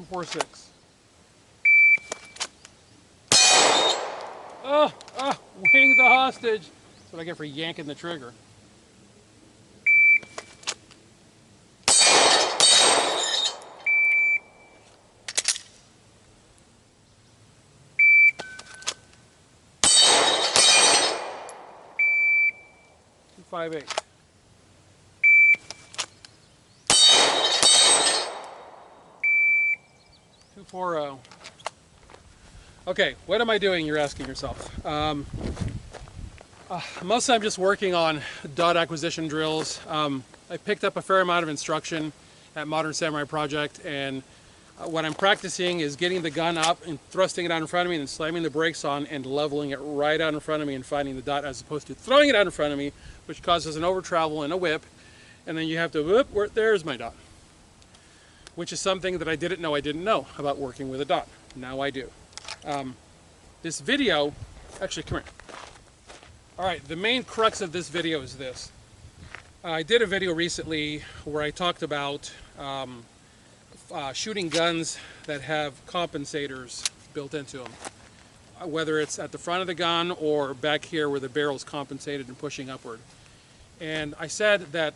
246. Oh, wing the hostage. That's what I get for yanking the trigger. Two 5/8. 240. Okay, what am I doing, you're asking yourself. Mostly I'm just working on dot acquisition drills. I picked up a fair amount of instruction at Modern Samurai Project, and what I'm practicing is getting the gun up and thrusting it out in front of me and then slamming the brakes on and leveling it right out in front of me and finding the dot, as opposed to throwing it out in front of me, which causes an over travel and a whip, and then you have to whoop, there's my dot. Which is something that I didn't know about working with a dot. Now I do. This video, actually come here. All right, the main crux of this video is this. I did a video recently where I talked about shooting guns that have compensators built into them. Whether it's at the front of the gun or back here where the barrel's compensated and pushing upward. And I said that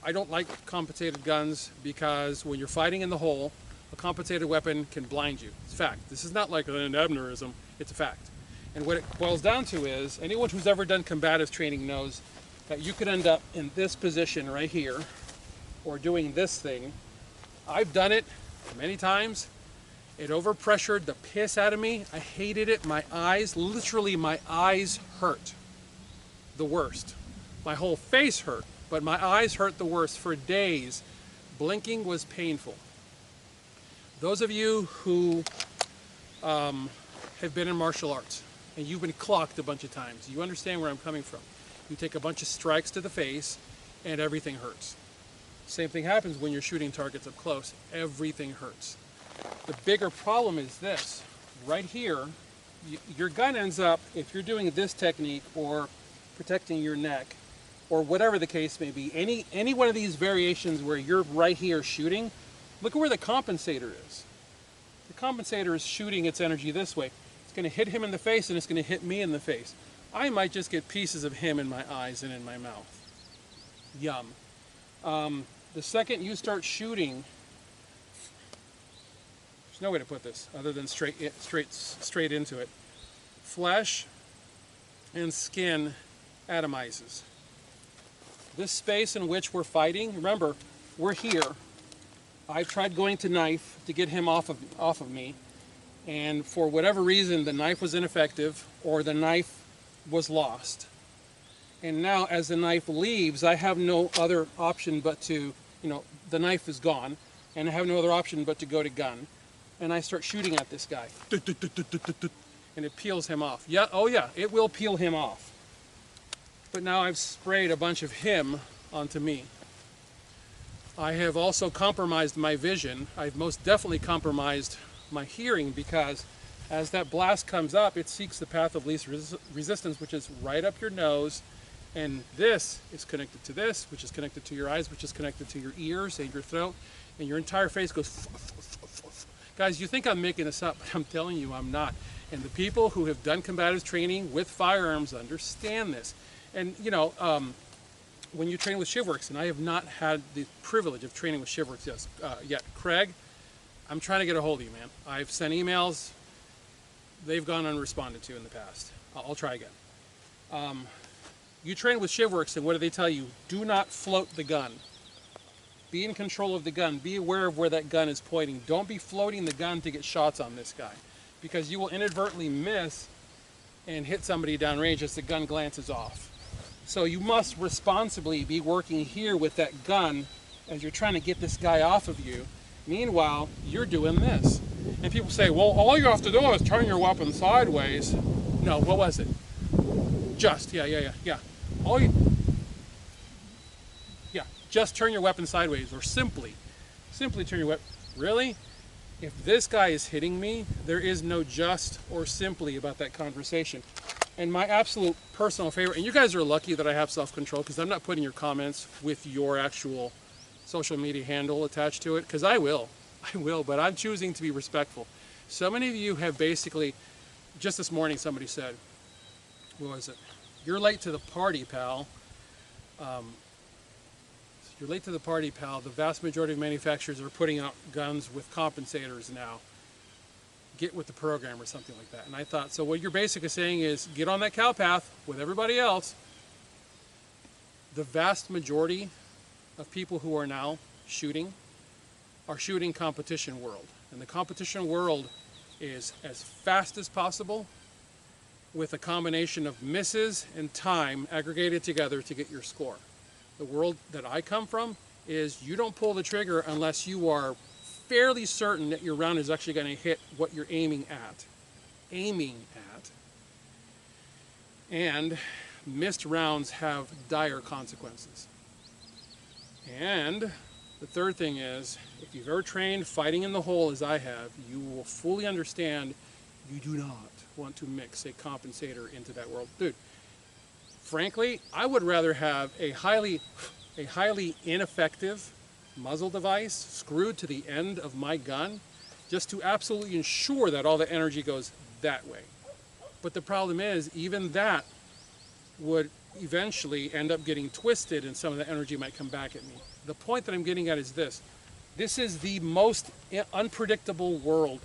I don't like compensated guns because when you're fighting in the hole, a compensated weapon can blind you. It's a fact. This is not like an abnormism, it's a fact. And what it boils down to is, anyone who's ever done combative training knows that you could end up in this position right here, or doing this thing. I've done it many times. It overpressured the piss out of me. I hated it. My eyes, literally my eyes hurt the worst. My whole face hurt, but my eyes hurt the worst for days. Blinking was painful. Those of you who have been in martial arts and you've been clocked a bunch of times, you understand where I'm coming from. You take a bunch of strikes to the face and everything hurts. Same thing happens when you're shooting targets up close. Everything hurts. The bigger problem is this. Right here, your gun ends up, if you're doing this technique or protecting your neck, or whatever the case may be, any one of these variations where you're right here shooting, look at where the compensator is. The compensator is shooting its energy this way. It's going to hit him in the face and it's going to hit me in the face. I might just get pieces of him in my eyes and in my mouth. Yum. The second you start shooting, there's no way to put this other than straight into it. Flesh and skin atomizes. This space in which we're fighting, remember, we're here. I've tried going to knife to get him off of me, and for whatever reason the knife was ineffective or the knife was lost. And now as the knife leaves, I have no other option but to, the knife is gone, and I have no other option but to go to gun. And I start shooting at this guy. And it peels him off. Yeah, oh yeah, it will peel him off. But now I've sprayed a bunch of him onto me. I have also compromised my vision. I've most definitely compromised my hearing, because as that blast comes up, it seeks the path of least resistance, which is right up your nose. And this is connected to this, which is connected to your eyes, which is connected to your ears and your throat. And your entire face goes... Guys, you think I'm making this up, but I'm telling you I'm not. And the people who have done combative training with firearms understand this. And, when you train with ShivWorks, and I have not had the privilege of training with ShivWorks yet. Craig, I'm trying to get a hold of you, man. I've sent emails. They've gone unresponded to in the past. I'll try again. You train with ShivWorks, and what do they tell you? Do not float the gun. Be in control of the gun. Be aware of where that gun is pointing. Don't be floating the gun to get shots on this guy, because you will inadvertently miss and hit somebody downrange as the gun glances off. So you must responsibly be working here with that gun as you're trying to get this guy off of you. Meanwhile, you're doing this. And people say, well, all you have to do is turn your weapon sideways. No, what was it? Just, yeah. Just turn your weapon sideways, or simply turn your weapon. Really? If this guy is hitting me, there is no just or simply about that conversation. And my absolute personal favorite, and you guys are lucky that I have self-control, because I'm not putting your comments with your actual social media handle attached to it, because I will. I will, but I'm choosing to be respectful. So many of you have basically, just this morning somebody said, what was it? You're late to the party, pal. You're late to the party, pal. The vast majority of manufacturers are putting out guns with compensators now. Get with the program or something like that. And I thought, so what you're basically saying is get on that cow path with everybody else. The vast majority of people who are now shooting are shooting competition world. And the competition world is as fast as possible with a combination of misses and time aggregated together to get your score. The world that I come from is you don't pull the trigger unless you are fairly certain that your round is actually going to hit what you're aiming at. And missed rounds have dire consequences. And the third thing is, if you've ever trained fighting in the hole as I have, you will fully understand you do not want to mix a compensator into that world. Dude, frankly, I would rather have a highly ineffective muzzle device screwed to the end of my gun just to absolutely ensure that all the energy goes that way. But the problem is, even that would eventually end up getting twisted and some of the energy might come back at me. The point that I'm getting at is this. This is the most unpredictable world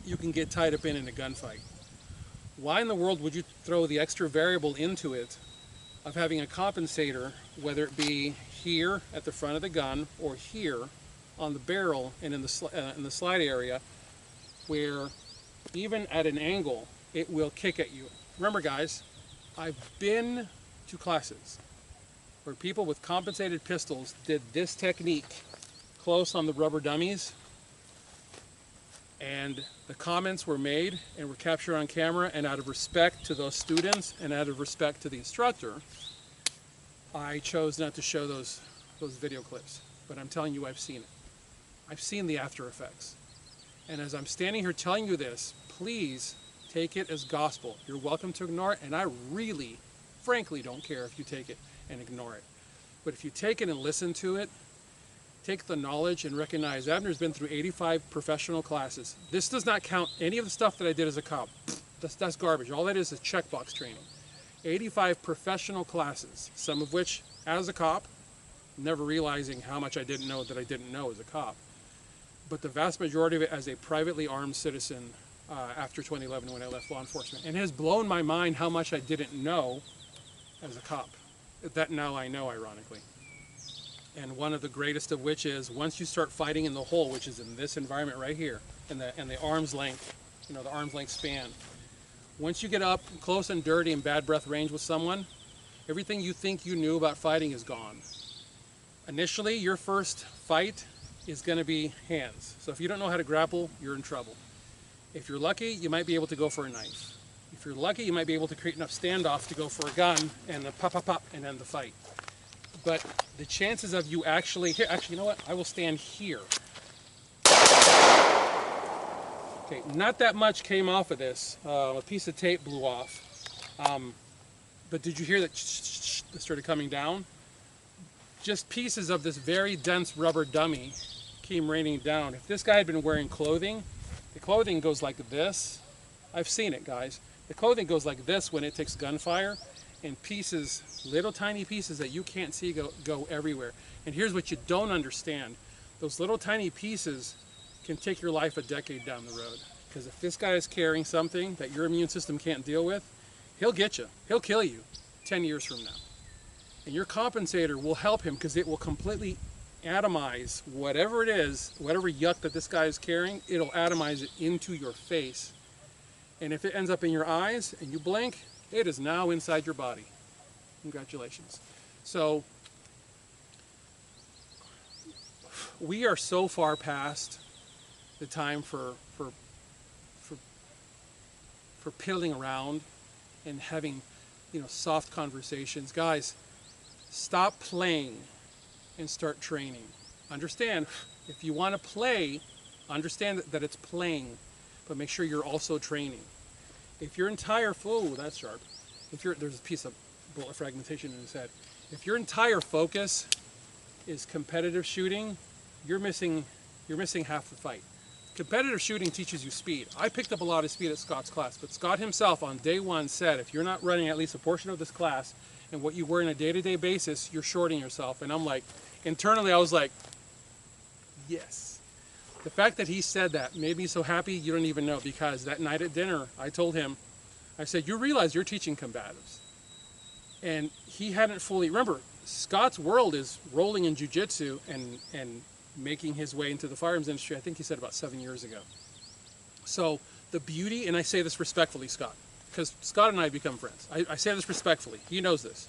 you can get tied up in a gunfight. Why in the world would you throw the extra variable into it of having a compensator, whether it be here at the front of the gun or here on the barrel and in the slide area, where even at an angle it will kick at you? Remember, guys, I've been to classes where people with compensated pistols did this technique close on the rubber dummies, and the comments were made and were captured on camera, and out of respect to those students and out of respect to the instructor, I chose not to show those video clips. But I'm telling you, I've seen it. I've seen the after effects. And as I'm standing here telling you this, please take it as gospel. You're welcome to ignore it, and I really, frankly, don't care if you take it and ignore it. But if you take it and listen to it, take the knowledge and recognize Abner's been through 85 professional classes. This does not count any of the stuff that I did as a cop. That's garbage. All that is checkbox training. 85 professional classes, some of which as a cop, never realizing how much I didn't know that I didn't know as a cop. But the vast majority of it as a privately armed citizen after 2011 when I left law enforcement. And it has blown my mind how much I didn't know as a cop. That now I know, ironically. And one of the greatest of which is once you start fighting in the hole, which is in this environment right here, in the arm's length, the arm's length span. Once you get up close and dirty and bad breath range with someone, everything you think you knew about fighting is gone. Initially, your first fight is going to be hands. So if you don't know how to grapple, you're in trouble. If you're lucky, you might be able to go for a knife. If you're lucky, you might be able to create enough standoff to go for a gun and then pop, pop, pop, and end the fight. But the chances of you actually, here, actually, you know what? I will stand here. Okay, not that much came off of this. A piece of tape blew off. But did you hear that started coming down? Just pieces of this very dense rubber dummy came raining down. If this guy had been wearing clothing, the clothing goes like this. I've seen it, guys. The clothing goes like this when it takes gunfire, and pieces, little tiny pieces that you can't see go everywhere. And here's what you don't understand. Those little tiny pieces can take your life a decade down the road. Because if this guy is carrying something that your immune system can't deal with, he'll get you. He'll kill you 10 years from now. And your compensator will help him because it will completely atomize whatever it is, whatever yuck that this guy is carrying, it'll atomize it into your face. And if it ends up in your eyes and you blink, it is now inside your body. Congratulations. So we are so far past the time for piddling around and having, soft conversations. Guys, stop playing and start training. Understand, if you want to play, understand that it's playing, but make sure you're also training. If your entire, that's sharp. There's a piece of bullet fragmentation in his head. If your entire focus is competitive shooting, you're missing you're missing half the fight. Competitive shooting teaches you speed. I picked up a lot of speed at Scott's class, but Scott himself on day one said, if you're not running at least a portion of this class and what you were on a day-to-day basis, you're shorting yourself. And I'm like, internally I was like, yes. The fact that he said that made me so happy you don't even know, because that night at dinner I told him, I said, you realize you're teaching combatives. And he hadn't fully, remember, Scott's world is rolling in jiu-jitsu and making his way into the firearms industry, I think he said about 7 years ago. So the beauty, and I say this respectfully, Scott, because Scott and I have become friends. I say this respectfully. He knows this.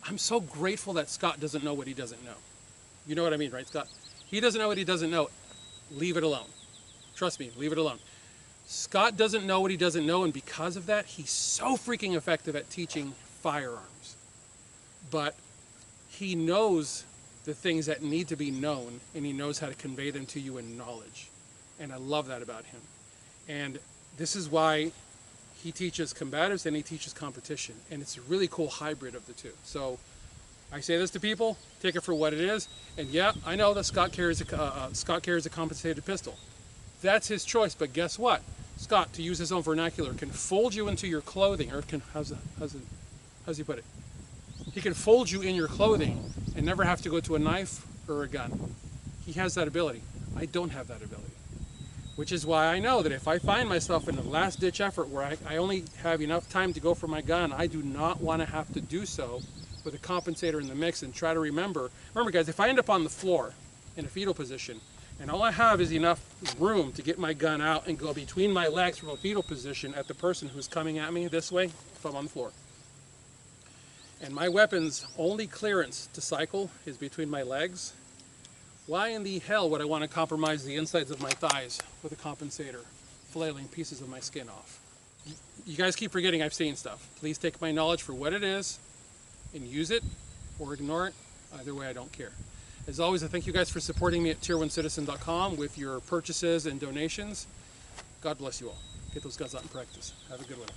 I'm so grateful that Scott doesn't know what he doesn't know. You know what I mean, right, Scott? He doesn't know what he doesn't know. Leave it alone. Trust me, leave it alone. Scott doesn't know what he doesn't know, and because of that, he's so freaking effective at teaching firearms. But he knows the things that need to be known, and he knows how to convey them to you in knowledge. And I love that about him. And this is why he teaches combatives and he teaches competition. And it's a really cool hybrid of the two. So I say this to people, take it for what it is. And yeah, I know that Scott carries a compensated pistol. That's his choice, but guess what? Scott, to use his own vernacular, can fold you into your clothing, or can, how's he put it? He can fold you in your clothing and never have to go to a knife or a gun. He has that ability. I don't have that ability. Which is why I know that if I find myself in a last-ditch effort where I only have enough time to go for my gun, I do not want to have to do so with a compensator in the mix, and try to remember guys, if I end up on the floor in a fetal position and all I have is enough room to get my gun out and go between my legs from a fetal position at the person who's coming at me this way, if I'm on the floor, and my weapon's only clearance to cycle is between my legs, why in the hell would I want to compromise the insides of my thighs with a compensator, flailing pieces of my skin off? You guys keep forgetting I've seen stuff. Please take my knowledge for what it is and use it or ignore it. Either way, I don't care. As always, I thank you guys for supporting me at tier1citizen.com with your purchases and donations. God bless you all. Get those guns out in practice. Have a good one.